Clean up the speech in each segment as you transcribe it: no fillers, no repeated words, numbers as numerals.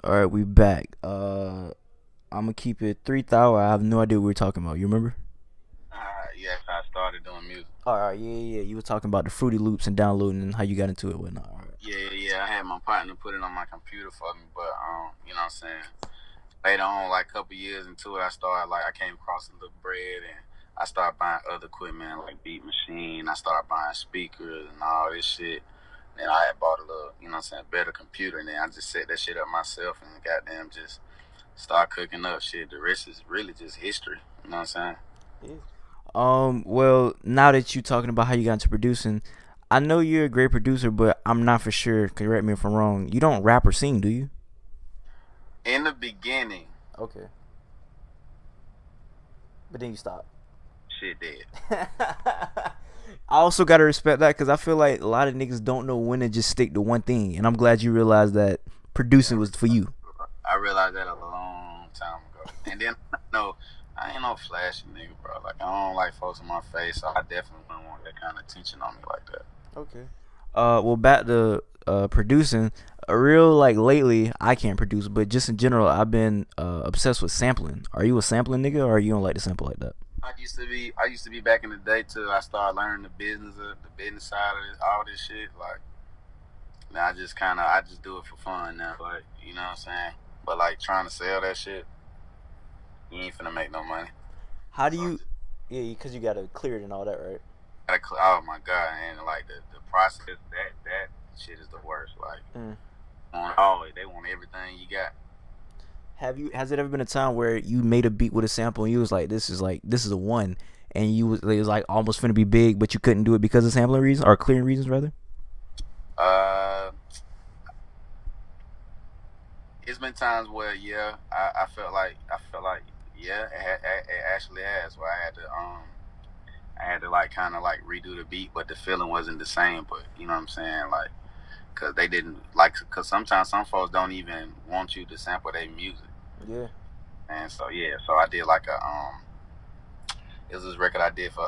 All right, we back. I'm gonna keep it 3,000. I have no idea what we're talking about. You remember? Yes, I started doing music. All right, yeah. You were talking about the Fruity Loops and downloading and how you got into it, and whatnot. All right. Yeah. I had my partner put it on my computer for me, but you know what I'm saying. Later on, like a couple years into it, I started like I came across a little bread and I started buying other equipment like beat machine. I started buying speakers and all this shit. Then I had bought a little, you know what I'm saying, better computer, and then I just set that shit up myself and goddamn just start cooking up shit. The rest is really just history. You know what I'm saying? Yeah. Well, now that you're talking about how you got into producing, I know you're a great producer, but I'm not for sure. Correct me if I'm wrong. You don't rap or sing, do you? In the beginning, Okay. But then you stop. shit dead. I also gotta respect that because I feel like a lot of niggas don't know when to just stick to one thing, and I'm glad you realized that producing was for you. I realized that a long time ago. And then no, I ain't no flashy nigga, bro. Like I don't like folks in my face, so I definitely don't want that kind of attention on me like that. Okay. Well, back to producing. A real like lately, I can't produce, but just in general, I've been obsessed with sampling. Are you a sampling nigga, or you don't like to sample like that? I used to be back in the day till I started learning the business side of all this shit. Like now I just do it for fun now. Like, you know what I'm saying? But like trying to sell that shit, you ain't finna make no money. How do So I you? just Yeah, because you gotta clear it and all that, right? oh my god, and like the process that shit is the worst. Like Mm. they want everything you got. Have you? Has it ever been a time where you made a beat with a sample and you was like this is a one, and it was like almost finna be big, but you couldn't do it because of sampling reasons or clearing reasons rather? Uh, it's been times where yeah, I felt like yeah, it actually has where I had to like kind of like redo the beat, but the feeling wasn't the same. But you know what I'm saying, like because they didn't like because sometimes some folks don't even want you to sample their music, Yeah. and so yeah, so I did like a it was this record I did for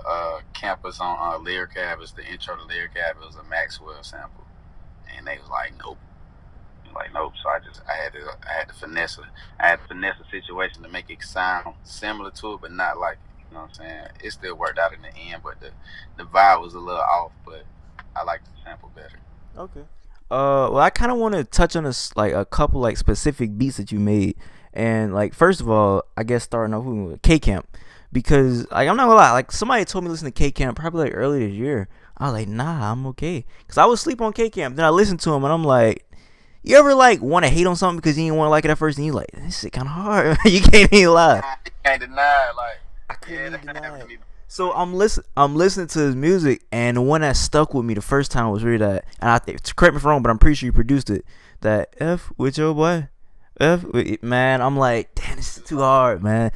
Campus on Lyric Cab. It's the intro to Lyric Cab. It was a Maxwell sample, and they was like nope. Like nope. So I had to finesse a situation to make it sound similar to it, but not like it. You know what I'm saying? It still worked out in the end, but the vibe was a little off. But I like the sample better. Okay. Well, I kind of want to touch on this like a couple like specific beats that you made, and like first of all, I guess starting off with K Camp, because like I'm not gonna lie, like somebody told me to listen to K Camp probably like earlier this year. I was like, nah, I'm okay, cause I was sleep on K Camp. Then I listened to him, and I'm like, you ever like want to hate on something because you didn't want to like it at first, and you like this shit kind of hard. You can't even lie. You can't deny it, like I couldn't yeah, even that deny happened to it. me. So I'm listening to his music, and the one that stuck with me the first time was really that. And I think, correct me if I'm wrong, but I'm pretty sure you produced it. That F with your boy, F with it, man. I'm like, damn, this is too hard, man.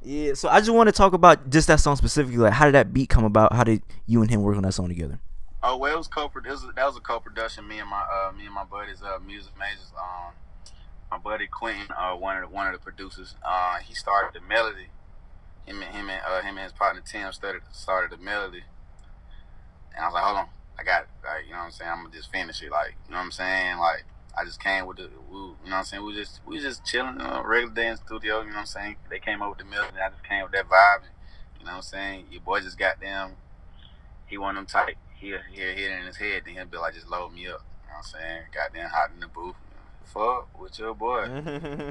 Yeah. So I just want to talk about just that song specifically. Like, how did that beat come about? How did you and him work on that song together? Oh well, it was that was a co-production. Me and my buddies, music majors. My buddy Quentin, one of the producers. He started the melody. Him and his partner Tim started the melody, and I was like, hold on, I got it. Like, you know what I'm saying? I'm gonna just finish it. Like, you know what I'm saying? Like, I just came with you know what I'm saying? We just chilling, regular day in the studio. You know what I'm saying? They came up with the melody, and I just came with that vibe. And, you know what I'm saying? Your boy just got them. He want them tight. He'll hit it in his head, then he'll be like, just load me up. You know what I'm saying? Goddamn hot in the booth. Fuck with your boy.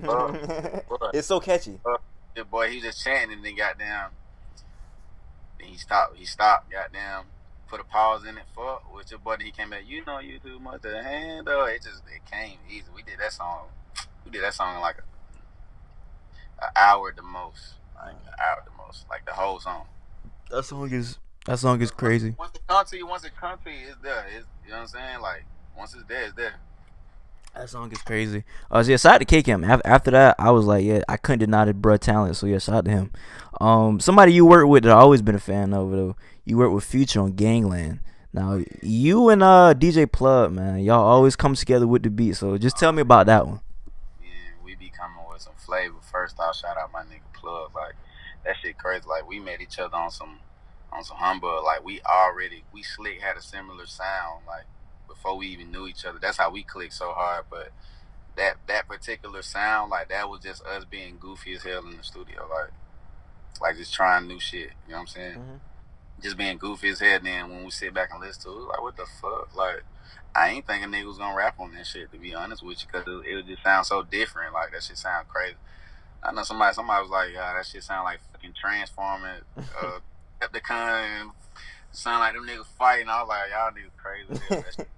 Fuck, fuck, It's so catchy. fuck. Your boy, he just chanting and then goddamn. Then he stopped. He stopped. Goddamn. Put a pause in it. Fuck with your boy. Then he came back. You know you too much to handle. It came easy. We did that song. We did that song in like an hour at the most. Like an hour at the most. Like the whole song. That song is that song is crazy. Once it comes to you, it's there. You know what I'm saying? Like once it's there, it's there. That song is crazy. So yeah, shout out to K Camp. After that, I was like, yeah, I couldn't deny the bruh talent. So yeah, shout out to him. Somebody you work with that I always been a fan of though. You work with Future on Gangland. Now you and DJ Plug, man, y'all always come together with the beat. So just tell me about that one. Yeah, we be coming with some flavor. First, I'll shout out my nigga Plug. Like that shit crazy. Like we met each other on some humbug. Like we slick had a similar sound. Like before we even knew each other. That's how we clicked so hard. But that particular sound, like that was just us being goofy as hell in the studio, like just trying new shit. You know what I'm saying? Mm-hmm. Just being goofy as hell. Then when we sit back and listen to it, like what the fuck, like. I ain't thinking niggas was gonna rap on that shit, to be honest with you, because it would just sound so different. Like that shit sound crazy. I know somebody was like, that shit sound like fucking Transformers, Decepticon, sound like them niggas fighting. I was like, y'all niggas crazy. That shit.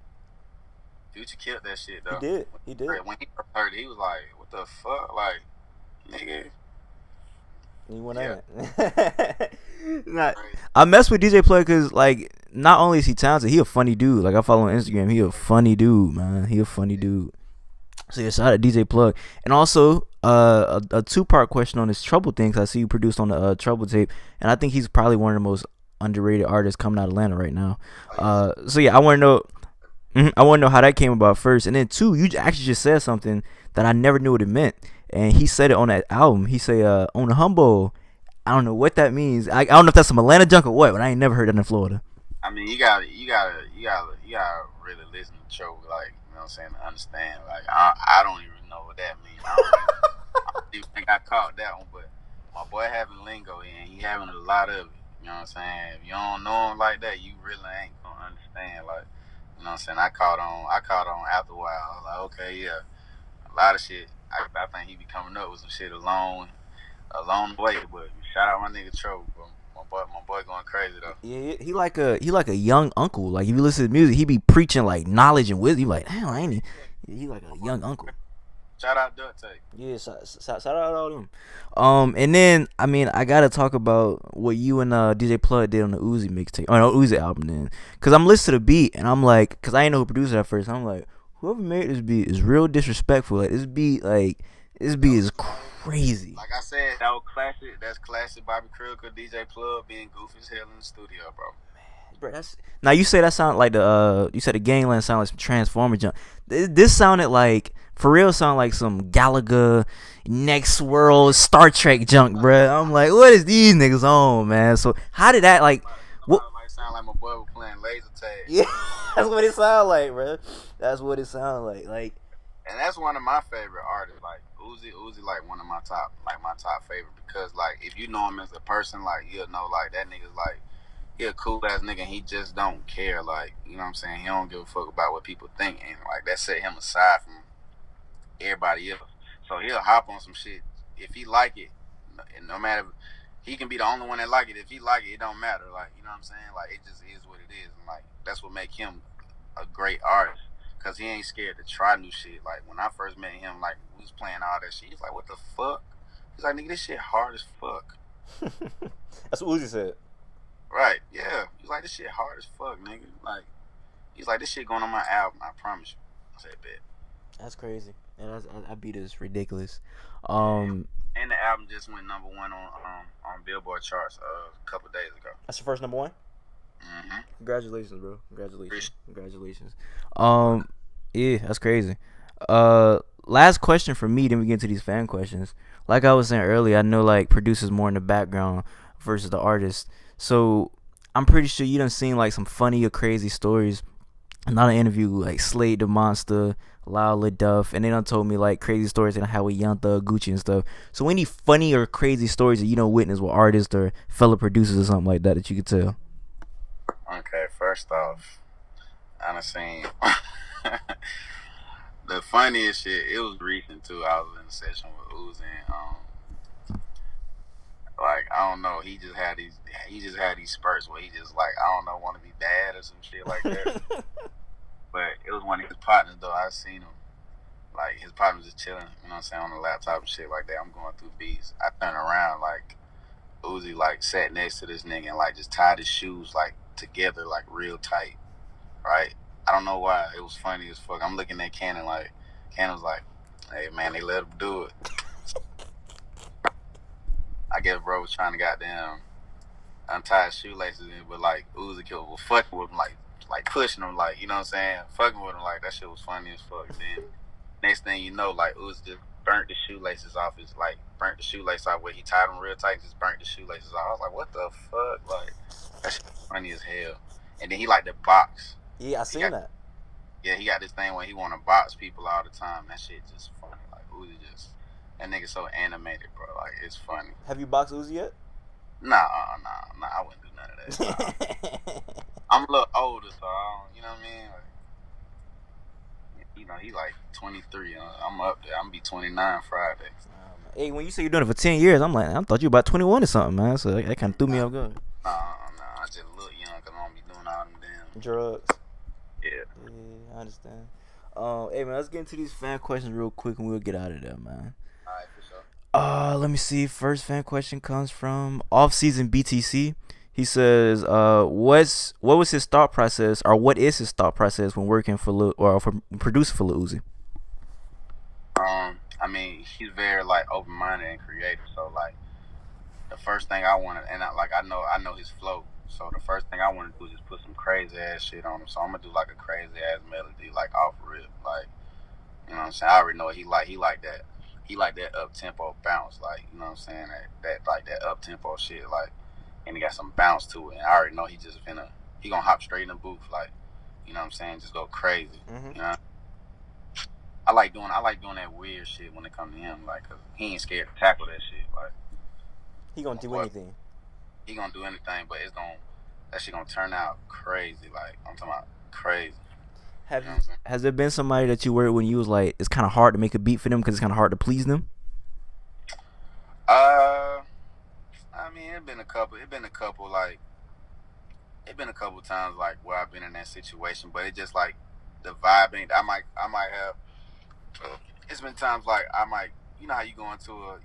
Future killed that shit He though. did. He did. When he first heard it, he was like, what the fuck, like, nigga. He went Yeah. at it. Not, I mess with DJ Plug because, like, not only is he talented, he a funny dude. Like, I follow on Instagram. He a funny dude, man. He a funny dude. So, yeah, shout out to DJ Plug. And also, a two-part question on this Trouble thing, because I see you produced on the Trouble tape. And I think he's probably one of the most underrated artists coming out of Atlanta right now. So, yeah, I want to know. I want to know how that came about first. And then, two, you actually just said something that I never knew what it meant. And he said it on that album. He say, on the humble. I don't know what that means. I don't know if that's some Atlanta junk or what, but I ain't never heard that in Florida. I mean, you gotta really listen to Cho, like, you know what I'm saying, to understand. Like, I don't even know what that means. I don't even think I caught that one, but my boy having lingo and he having a lot of it. You know what I'm saying? If you don't know him like that, you really ain't gonna understand. Like, you know what I'm saying? I caught on after a while. I was like, okay, yeah, a lot of shit. I think he be coming up with some shit along the way. But shout out my nigga Tro, bro. My boy going crazy though. Yeah, he like a young uncle. Like if you listen to music, he be preaching like knowledge and wisdom. You like, damn, I ain't he like a young uncle. Shout out Duct Tape. Yeah, shout out all them. And then I mean I gotta talk about what you and DJ Plug did on the Uzi mixtape, or no Uzi album, then, cause I'm listening to the beat and I'm like, cause I ain't know who produced it at first. I'm like, whoever made this beat is real disrespectful. Like this beat is crazy. Like I said, that was classic. That's classic Bobby Kritical, DJ Plug being goofy as hell in the studio, bro. Bro, that's now you say that sound like the you said the gangland sound like some Transformer junk. This sounded like for real sound like some Galaga, Next World, Star Trek junk, bro. I'm like, what is these niggas on, man? So how did that like? What? Like sound like my boy was playing laser tag. Yeah, that's what it sound like, bro. That's what it sound like. Like, and that's one of my favorite artists. Like Uzi, like one of my top favorite, because like if you know him as a person, like you'll know like that nigga's like he a cool ass nigga. And he just don't care, like, you know what I'm saying. He don't give a fuck about what people think, and like that set him aside from everybody else. So he'll hop on some shit if he like it, and no matter, he can be the only one that like it. If he like it, it don't matter. Like, you know what I'm saying. Like it just is what it is, and like that's what make him a great artist. Cause he ain't scared to try new shit. Like when I first met him, like we was playing all that shit. He's like, "What the fuck?" He's like, "Nigga, this shit hard as fuck." That's what Uzi said. Right? Yeah. He's like, "This shit hard as fuck, nigga." Like, he's like, "This shit going on my album. I promise you." I said, "Bet." That's crazy. And that beat is ridiculous. And the album just went number one on Billboard charts a couple of days ago. That's your first number one. Mm-hmm. Congratulations, bro. Congratulations. Yeah, that's crazy. Last question for me, then we get into these fan questions. Like I was saying earlier, I know like producers more in the background versus the artist. So I'm pretty sure you done seen like some funny or crazy stories. Not an interview like Slade the Monster, Lala Duff, and they done told me like crazy stories and how we Young Thug, Gucci and stuff. So any funny or crazy stories that you don't witness with artists or fellow producers or something like that you could tell? Okay, first off, I done seen the funniest shit. It was recent too. I was in a session with Uzi and like I don't know, he just had these spurts where he just like, I don't know, want to be bad or some shit like that. But it was one of his partners though. I seen him, like his partner was just chilling, you know what I'm saying, on the laptop and shit like that. I'm going through beats. I turn around, like Uzi like sat next to this nigga and like just tied his shoes like together like real tight, right? I don't know why. It was funny as fuck. I'm looking at Cannon like, Cannon's like, "Hey man, they let him do it." I guess bro was trying to goddamn untie his shoelaces, but like Uzi was fucking with him, like pushing him, like, you know what I'm saying, fucking with him, like that shit was funny as fuck. Then next thing you know, like Uzi just burnt the shoelaces off where he tied them real tight, just burnt the shoelaces off. I was like, what the fuck? Like that shit was funny as hell. And then he like the box. Yeah, I seen that. Yeah, he got this thing where he want to box people all the time. That shit just funny. Like Uzi just that nigga so animated, bro. Like it's funny. Have you boxed Uzi yet? Nah. I wouldn't do none of that. Nah. I'm a little older, so I don't, you know what I mean. Like, he like 23. I'm up there. I'm gonna be 29 Friday. Hey, when you say you're doing it for 10 years, I'm like, I thought you were about 21 or something, man. So that kind of threw me off guard. Nah. I just look young because I don't be doing all them damn Drugs. Yeah. Yeah, I understand. Hey man, let's get into these fan questions real quick and we'll get out of there, man. Alright, for sure. Let me see. First fan question comes from Off-Season BTC. He says, what was his thought process, or what is his thought process when working for for producing for Lil Uzi? I mean, he's very like open-minded and creative. So like, the first thing I wanted, and I know his flow. So the first thing I want to do is just put some crazy ass shit on him. So I'm gonna do like a crazy ass melody, like off rip, like you know what I'm saying. I already know what he like. He like that. He like that up tempo bounce, like you know what I'm saying. That like that up tempo shit, like, and he got some bounce to it. And I already know he gonna hop straight in the booth, like you know what I'm saying, just go crazy. Mm-hmm. You know. I like doing that weird shit when it comes to him, like, cause he ain't scared to tackle that shit, like. He gonna do anything. He gonna do anything, but that shit gonna turn out crazy. Like I'm talking about crazy. Has there been somebody that you worked when you was like, it's kind of hard to make a beat for them because it's kind of hard to please them? I mean, it been a couple times like where I've been in that situation, but it just like the vibe ain't. I might have. It's been times like I might. You know how you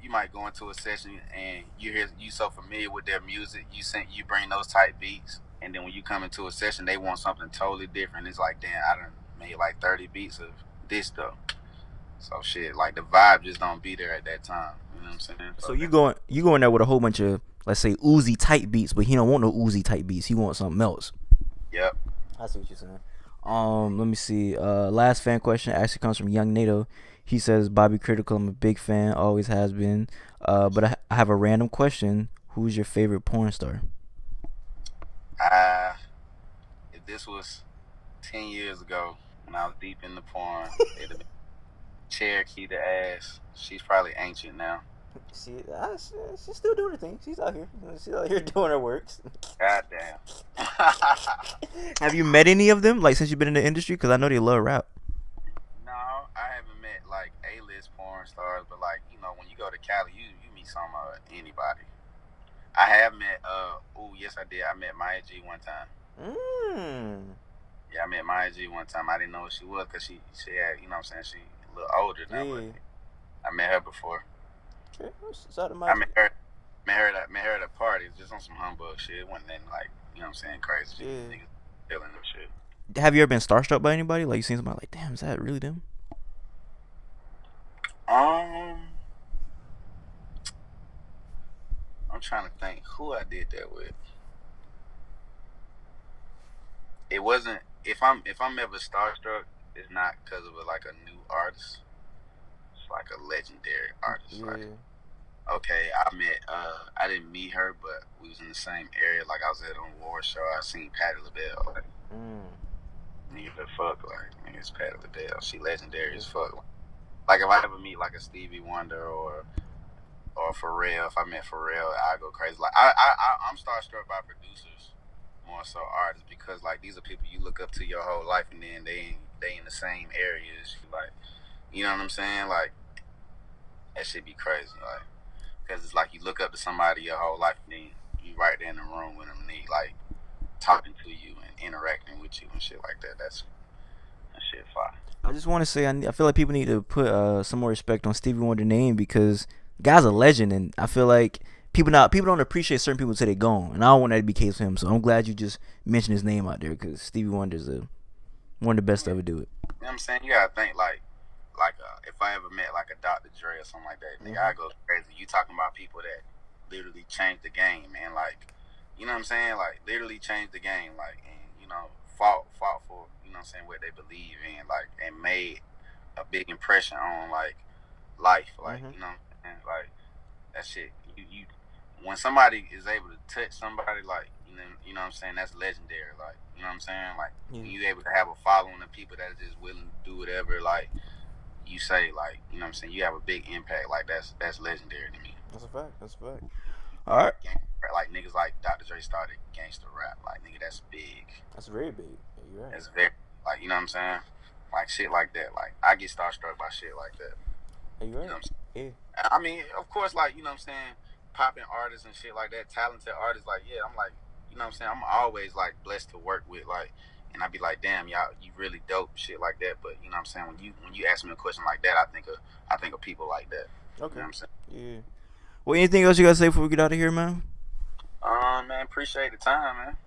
might go into a session and you so familiar with their music, you bring those type beats, and then when you come into a session, they want something totally different. It's like, damn, I done made like 30 beats of this stuff. So shit, like the vibe just don't be there at that time. You know what I'm saying? So you going there with a whole bunch of, let's say, Uzi type beats, but he don't want no Uzi type beats. He wants something else. Yep. I see what you're saying. Let me see. Last fan question actually comes from Young NATO. He says, Bobby Kritical, I'm a big fan, always has been. But I have a random question. Who's your favorite porn star? If this was 10 years ago when I was deep in the porn, it'd have been Cherokee the ass. She's probably ancient now. She's still doing her thing. She's out here. She's out here doing her works. Goddamn. Have you met any of them, like, since you've been in the industry? Because I know they love rap. No, I haven't met like A-list porn stars, but like, you know, when you go to Cali, you meet some anybody. I have met yes I did. I met Maya G one time. Yeah, I met Maya G one time. I didn't know who she was because she had, you know what I'm saying, she a little older now. Yeah. But I met her before. Okay. I met her at a party, just on some humbug shit. It wasn't nothing like, you know what I'm saying, crazy shit. Yeah. Niggas killing and shit. Have you ever been starstruck by anybody? Like, you seen somebody like, damn, is that really them? I'm trying to think who I did that with. It wasn't. If I'm ever starstruck, it's not because of a new artist. It's like a legendary artist. Yeah. Like, okay, I didn't meet her, but we was in the same area. Like, I was at an award show. I seen Patti LaBelle. Like, nigga, the fuck, like, nigga, it's Patti LaBelle. She legendary as fuck. Like, if I ever meet like a Stevie Wonder or Pharrell, if I met Pharrell, I'd go crazy. Like, I'm starstruck by producers more so artists, because like these are people you look up to your whole life, and then they in the same areas. Like, you know what I'm saying? Like, that shit be crazy. Like, because it's like you look up to somebody your whole life, and then you right there in the room with them, and they like talking to you and interacting with you and shit like that. That shit fire. I just want to say, I feel like people need to put some more respect on Stevie Wonder's name, because the guy's a legend, and I feel like people don't appreciate certain people until they're gone, and I don't want that to be the case for him. So I'm glad you just mentioned his name out there, because Stevie Wonder's one of the best to ever do it. You know what I'm saying? You gotta think like if I ever met like a Dr. Dre or something like that, nigga, I go crazy. You talking about people that literally changed the game, man. Like, you know what I'm saying? Like, literally changed the game, like, and you know, fought for, you know what I'm saying, what they believe in, like, and made a big impression on like life, like, you know, and like that shit. when somebody is able to touch somebody, like, you know what I'm saying, that's legendary. Like, you know what I'm saying, like Yeah. when you able to have a following of people that are just willing to do whatever, like you say, like, you know what I'm saying, you have a big impact. Like, that's legendary to me. That's a fact. That's a fact. All right. Like niggas like Dr. Dre started gangster rap. Like, nigga, that's big. That's very big. Yeah, you're right. That's very, like, you know what I'm saying, like shit like that. Like, I get starstruck by shit like that. Yeah, you're right. You know what I'm saying? Yeah. I mean, of course, like, you know what I'm saying, popping artists and shit like that, talented artists, like, yeah, I'm like, you know what I'm saying, I'm always like blessed to work with, like, and I be like, damn, y'all, you really dope, shit like that. But you know what I'm saying, when you ask me a question like that, I think of people like that. Okay. You know what I'm saying? Yeah. Well, anything else you gotta say before we get out of here, man? Man, appreciate the time, man.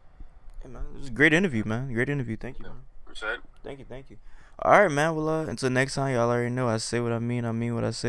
Hey, man, it was a great interview, man. Great interview. Thank you, man. Appreciate it. Thank you. All right, man. Well, until next time, y'all already know I say what I mean what I say.